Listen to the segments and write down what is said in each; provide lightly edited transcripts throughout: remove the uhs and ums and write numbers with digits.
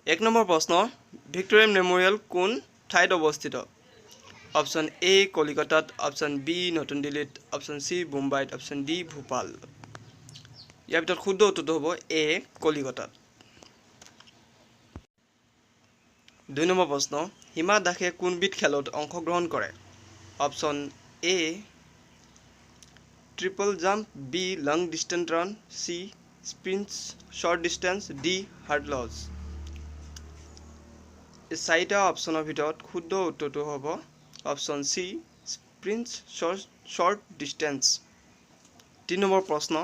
1 number প্ৰশ্ন Victoria memorial কোন ঠাইত অৱস্থিত অপশ্যন এ কলিকতাত অপশ্যন বি নতুন দিল্লীত অপশ্যন সি মুম্বাইত অপশ্যন ডি ভোপাল ইয়াৰ ভিতৰত শুদ্ধ উত্তৰটো হ'ব এ কলিকতাত 2 নম্বৰ প্ৰশ্ন হিমা দাসে কোনবিধ খেলত অংশগ্ৰহণ কৰে option A triple jump B long distance run C sprint short distance D hurdles এই চাৰিটা অপশ্যনৰ ভিতৰত শুদ্ধ উত্তৰটো হ'ব option C sprint short distance 3 নম্বৰ প্ৰশ্ন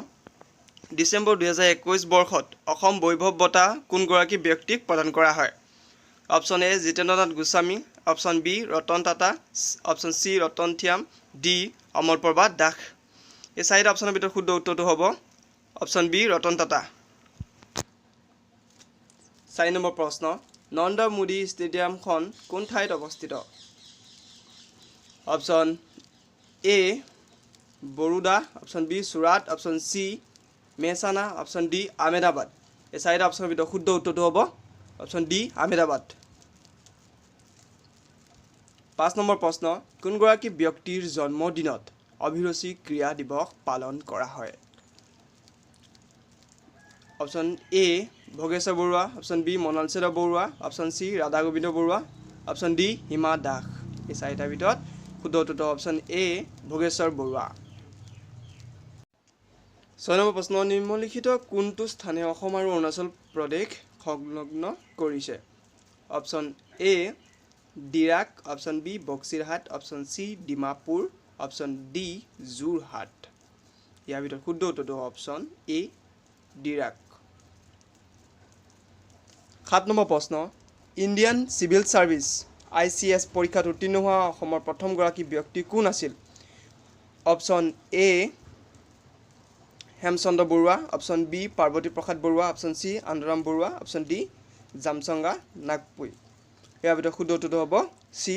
ডিচেম্বৰ 2021 বৰ্ষত অসম বৈভৱ বঁটা কোনগৰাকী ব্যক্তিক প্ৰদান কৰা হয় option A Jitendranath Goswami option B Ratan Tata option C Ratan Thiyam D Amarprabha Das এই চাৰিটা অপশ্যনৰ ভিতৰত শুদ্ধ উত্তৰটো হ'ব অপশ্যন বি ৰতন টাটা 4 নম্বৰ প্ৰশ্ন নৰেন্দ্ৰ মোদী ষ্টেডিয়ামখন কোন ঠাইত অৱস্থিত option A Baroda option B Surat option C Mehsana option D Ahmedabad এই চাৰিটা অপশ্যনৰ ভিতৰত শুদ্ধ উত্তৰটো হ'ব অপশ্যন ডি আহমেদাবাদ 5 নম্বৰ প্ৰশ্ন কোনগৰাকী ব্যক্তিৰ জন্মদিনত অভিৰুচি ক্ৰীড়া দিৱস পালন কৰা হয় option A Bhogeswar Baruah option B মনালচেৰ Baruah option C Radha Govinda Baruah option D Hima Das এই চাৰিটাৰ ভিতৰত শুদ্ধ উত্তৰটো অপশ্যন এ ভোগেশ্বৰ বৰুৱা 6 নম্বৰ প্ৰশ্ন নিম্নলিখিত কোনটো স্থানে অসম আৰু অৰুণাচল প্ৰদেশ সংলগ্ন কৰিছে option A Dirak option B Boxirhat option C Dimapur option D Jorhat ইয়াৰ ভিতৰত শুদ্ধ উত্তৰটো অপশ্যন এ ডিৰাক 7 নম্বৰ প্ৰশ্ন ইণ্ডিয়ান চিভিল সাৰ্ভিস ICS পৰীক্ষাত উত্তীৰ্ণ হোৱা অসমৰ প্ৰথমগৰাকী ব্যক্তি কোন আছিল option A Hemchandra Baruah option B Parvati Prasad Baruah option C Anandaram Baruah option D Jamchunga Nagpui ইয়াৰ ভিতৰত শুদ্ধ উত্তৰটো হ'ব চি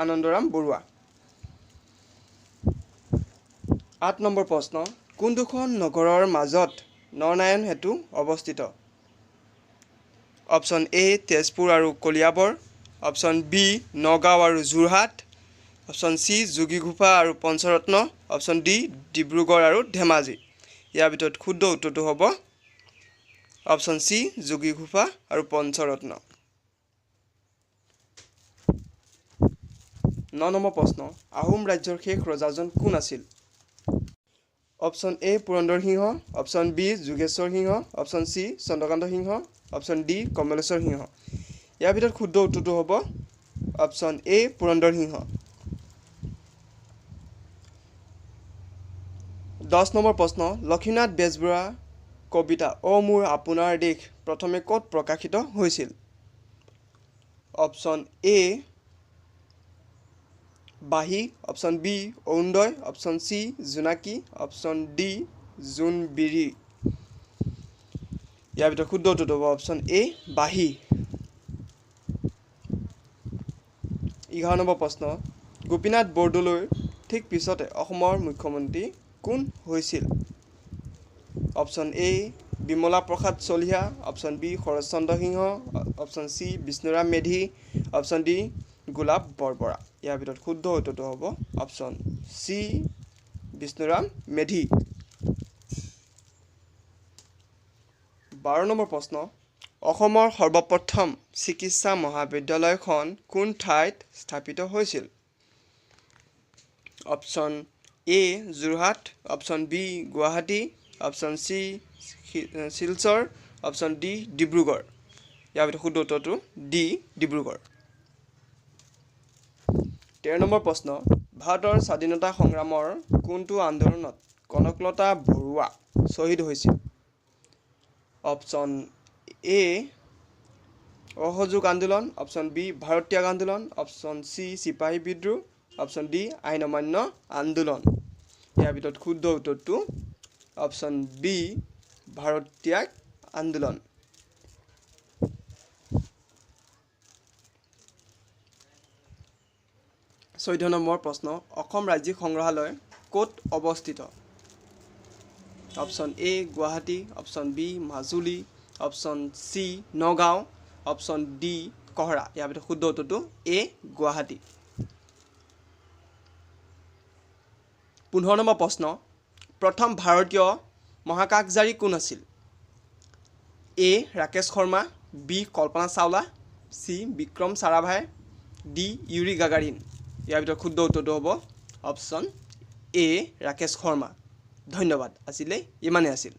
আনন্দৰাম বৰুৱা 8 নম্বৰ প্ৰশ্ন কোনখন নগৰৰ মাজত নৰনাৰায়ণ সেতু অৱস্থিত অপশ্যন এ তেজপুৰ আৰু কলিয়াবৰ অপশ্যন বি নগাঁও আৰু যোৰহাট অপশ্যন চি যোগীঘোপা আৰু পঞ্চৰত্ন অপশ্যন ডি ডিব্ৰুগড় আৰু ধেমাজি ইয়াৰ ভিতৰত শুদ্ধ উত্তৰটো হ'ব অপশ্যন চি যোগীঘোপা আৰু পঞ্চৰত্ন 9 নম্বৰ প্ৰশ্ন আহোম ৰাজ্যৰ শেষ ৰজাজন কোন আছিল option A Purandar Singha option B Jogeswar Singha option C Chandrakanta Singha option D Kamaleswar Singha ইয়াৰ ভিতৰত শুদ্ধ উত্তৰটো হ'ব অপশ্যন এ পুৰন্দৰ সিংহ 10 নম্বৰ প্ৰশ্ন লক্ষ্মীনাথ বেজবৰুৱা কবিতা অ মোৰ আপোনাৰ দেশ প্ৰথমে ক'ত প্ৰকাশিত হৈছিল option A Bahi option B Arunodoi option C Jonaki option D Jonbiri ইয়াৰ ভিতৰত শুদ্ধ উত্তৰটো হ'ব অপশ্যন এ বাহী 11 নম্বৰ প্ৰশ্ন গোপীনাথ বৰদলৈৰ ঠিক পিছতে অসমৰ মুখ্যমন্ত্ৰী কোন হৈছিল option A Bimala Prasad Chaliha option B Saratchandra Singha option C Bishnuram Medhi option D Golap Borbora ইয়াৰ ভিতৰত শুদ্ধ উত্তৰটো হ'ব অপশ্যন চি বিষ্ণুৰাম মেধি 12 নম্বৰ প্ৰশ্ন অসমৰ সৰ্বপ্ৰথম চিকিৎসা মহাবিদ্যালয়খন কোন ঠাইত স্থাপিত হৈছিল option A Jorhat option B Guwahati option C Silchar option D Dibrugarh ইয়াৰ ভিতৰত শুদ্ধ উত্তৰটো ডি ডিব্ৰুগড় 13 নম্বৰ প্ৰশ্ন ভাৰতৰ স্বাধীনতা সংগ্ৰামৰ কোনটো আন্দোলনত কনকলতা বৰুৱা শ্বহীদ হৈছিল অপশ্যন এ অসহযোগ আন্দোলন অপশ্যন বি ভাৰত ত্যাগ আন্দোলন অপশ্যন চি চিপাহী বিদ্ৰোহ অপশ্যন ডি আইন অমান্য আন্দোলন ইয়াৰ ভিতৰত শুদ্ধ উত্তৰটো অপশ্যন বি ভাৰত ত্যাগ আন্দোলন 14 নম্বৰ প্ৰশ্ন অসম ৰাজ্যিক সংগ্ৰহালয় ক'ত অৱস্থিত option A Guwahati option B Majuli option C Nagaon option D Kohora. ইয়াৰ ভিতৰত শুদ্ধ উত্তৰটো এ গুৱাহাটী। 15 নম্বৰ প্ৰশ্ন, প্ৰথম ভাৰতীয় মহাকাশচাৰী কোন আছিল? A Rakesh Sharma, B Kalpana Chawla, C Vikram Sarabhai, D Yuri Gagarin. ইয়াৰ ভিতৰত শুদ্ধ উত্তৰটো হ'ব অপশ্যন এ ৰাকেশ শৰ্মা। ধন্যবাদ, আজিলৈ ইমানেই আছিল।